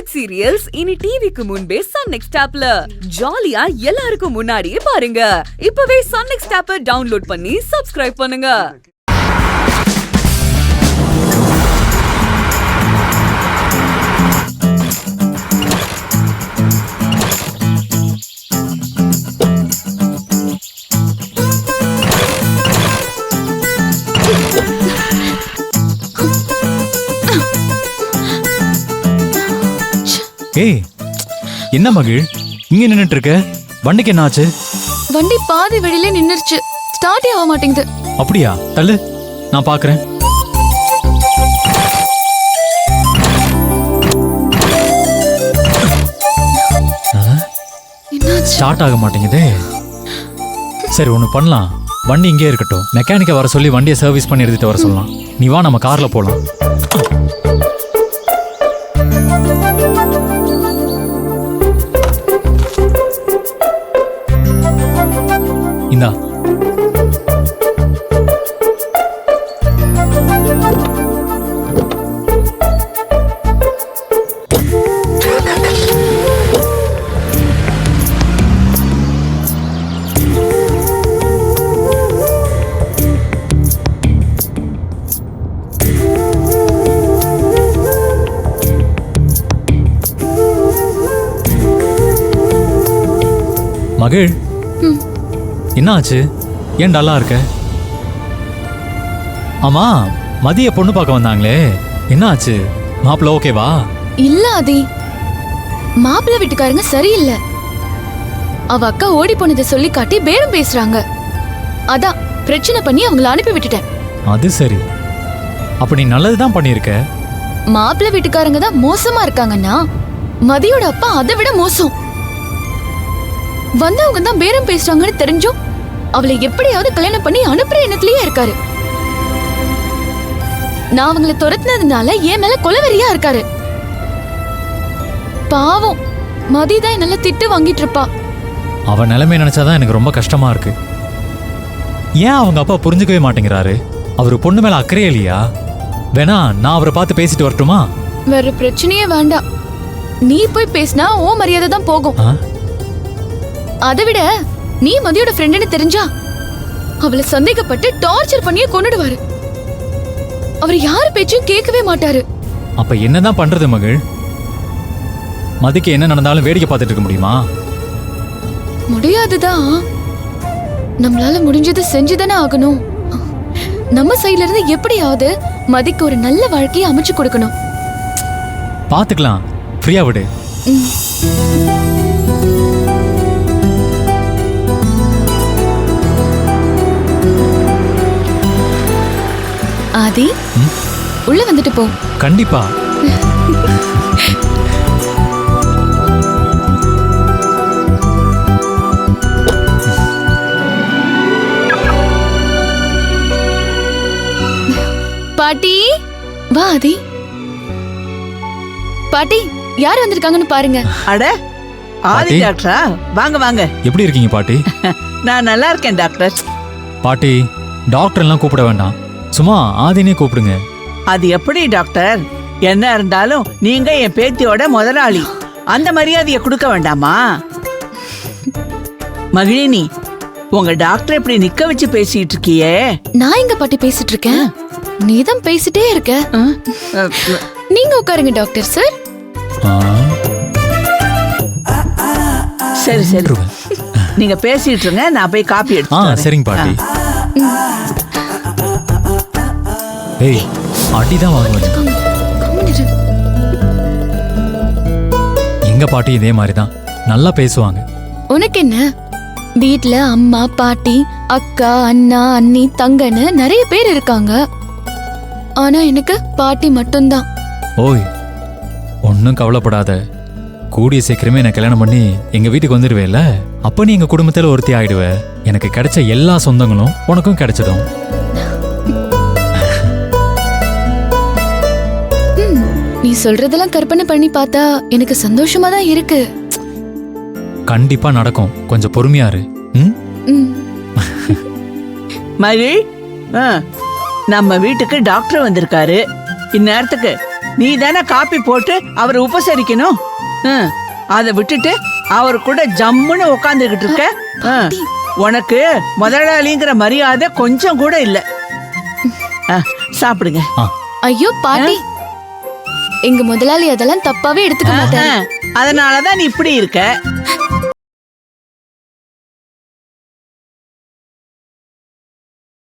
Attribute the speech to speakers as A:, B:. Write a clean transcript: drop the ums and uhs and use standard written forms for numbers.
A: Hit serials இனி டிவிக்கு முன்பே சன் நெக்ஸ்ட் ஆப்ல ஜாலியா எல்லாருக்கும் முன்னாடியே பாருங்க. இப்பவே சன் நெக்ஸ்ட் ஆப்பை டவுன்லோட் பண்ணி சப்ஸ்கிரைப் பண்ணுங்க.
B: ஏய், என்ன மகிழ் இங்க நின்னுட்டு இருக்க? வண்டிக்கு என்ன ஆச்சு?
C: வண்டி பாதி வெளியில நின்னுருச்சு, ஸ்டார்ட் ஆக மாட்டேங்குது. அப்படியா?
B: தள்ளு, நான் பாக்குறேன். ஸ்டார்ட் ஆக மாட்டேங்குதே. சரி, ஒண்ணு பண்ணலாம். வண்டி இங்கே இருக்கட்டும், மெக்கானிக்கை வர சொல்லி வண்டியை சர்வீஸ் பண்ணி எடுத்துட்டு வர சொல்லலாம். நீ வா, நம்ம கார்ல போலாம். இந்தா. மகிழ், என்ன ஆச்சு? ஏன் டல்லா இருக்க? ஆமா, மதிய பொண்ணு பார்க்க வந்தாங்களே, என்ன ஆச்சு? மாப்பிள்ள ஓகேவா?
C: இல்ல ஆதி, மாப்பிள்ள வீட்டுக்காரங்க சரியில்லை. அவ அக்கா ஓடி போனதை சொல்லி காட்டி பேரம் பேசுறாங்க. அதான் பிரச்சனை பண்ணி அவங்கள அனுப்பி விட்டுட்டேன்.
B: அது சரி. அப்ப நீ நல்லதுதான் பண்ணிருக்க.
C: மாப்பிள்ள வீட்டுக்காரங்க தான் மோசமா இருக்காங்கன்னா, மதியோட அப்பா அதை விட மோசம். வந்தவங்க தான் பேரம் பேசுறாங்கன்னு தெரிஞ்சும் அவளை எப்படியாவது கல்யாணம் பண்ணி அனுப்புற எண்ணத்திலேயே இருக்காரு. நான் அவங்கள துரத்துனதுனால என் மேல கொலவெறியா இருக்காரு. பாவம், மதிதான் என்னால திட்டு வாங்கிட்டு இருப்பா.
B: அவ நிலைமை நினைச்சாதான் எனக்கு ரொம்ப கஷ்டமா இருக்கு. ஏன் அவங்க அப்பா புரிஞ்சுக்கவே மாட்டேங்கிறாரு? அவரு பொண்ணு மேல அக்கறையே இல்லையா? வேணா நான் அவரை பார்த்து பேசிட்டு வரட்டுமா?
C: வேற பிரச்சனையே வேண்டாம், நீ போய் பேசினா ஓ மரியாதை தான் போகும். அதை விட நீ மதியோட ஃப்ரெண்டுன்னு தெரிஞ்சா அவளை சந்தேகப்பட்டு டார்ச்சர் பண்ணியே கொன்னுடுவாரு. அவர் யார் பேச்சும் கேட்கவே மாட்டாரு.
B: அப்ப என்னதான் பண்றது மகிழ்? மதிக்கு என்ன நடந்தாலும் வேடிக்கை பார்த்துட்டு இருக்க முடியுமா?
C: முடியாதுதான். நம்மளால முடிஞ்சது செஞ்சுதானே ஆகணும். நம்ம சைடுல இருந்து எப்படியாவது மதிக்கு ஒரு நல்ல வாழ்க்கையை அமைச்சு கொடுக்கணும்.
B: பாத்துக்கலாம், ஃப்ரீயா விடு.
C: ஆதி, உள்ள வந்துட்டு போ.
B: கண்டிப்பா.
C: பாட்டி, வா ஆதி. பாட்டி, யார் வந்திருக்காங்கன்னு பாருங்க.
D: அட, ஆதி டாக்டரா? வாங்க வாங்க.
B: எப்படி இருக்கீங்க பாட்டி?
D: நான் நல்லா இருக்கேன் டாக்டர்.
B: பாட்டி, டாக்டர் எல்லாம் கூப்பிட வேண்டாம், சும்மா ஆதினே கூப்பிடுங்க.
D: அது எப்படி டாக்டர்? என்ன இருந்தாலும் நீங்க என் பேத்தியோட முதலாளி, அந்த மரியாதையை கொடுக்க வேண்டாமா? மகிழினி, உங்க டாக்டர் இப்படி நிக்க வச்சு பேசிட்டு இருக்கியே.
C: நான் எங்க பாட்டி பேசிட்டு இருக்கேன், நீதான் பேசிட்டே இருக்க. நீங்க உட்காருங்க டாக்டர் சார்.
D: சரி சரி, நீங்க பேசிட்டு இருங்க, நான் போய் காப்பி எடுத்து.
B: சரிங்க பாட்டி. ஏய், அடிதான் வாங்குவேன். எங்க பாட்டி இதே மாதிரிதான் நல்லா பேசுவாங்க.
C: உனக்கு என்ன, வீட்ல அம்மா பாட்டி அக்கா அண்ணா அண்ணி தங்கன்னு நிறைய பேர் இருக்காங்க. ஆனா எனக்கு பாட்டி மட்டும்தான்.
B: ஓய், ஒன்னும் கவலைப்படாத. கூடிய சீக்கிரமே நான் கல்யாணம் பண்ணி எங்க வீட்டுக்கு வந்துடுவேல. அப்ப நீ எங்க குடும்பத்துல ஒருத்தி ஆயிடுவ. எனக்கு கிடைச்ச எல்லா சொந்தங்களும் உனக்கும் கிடைச்சிடும்.
C: நீ சொல்றதெல்லாம் கற்பனை பண்ணி பார்த்தா எனக்கு சந்தோஷமா தான் இருக்கு.
B: கண்டிப்பா நடக்கும், கொஞ்சம் பொறுமையா இரு.
D: மகிழ், நம்ம வீட்டுக்கு டாக்டர் வந்திருக்காரு. இந்நேரத்துக்கு நீ தானே காப்பி போட்டு அவரை உபசரிக்கணும். அதை விட்டுட்டு அவர் கூட ஜம்முன்னு உட்காந்துக்கிட்டு இருக்க. உனக்கு முதலாளிங்கிற மரியாதை கொஞ்சம் கூட இல்ல. சாப்பிடுங்க.
C: ஐயோ பாட்டி, எங்க முதலாளி அதெல்லாம் தப்பாவே எடுத்துக்க மாட்டாரு.
D: அதனாலதான் நீ இப்படி இருக்க.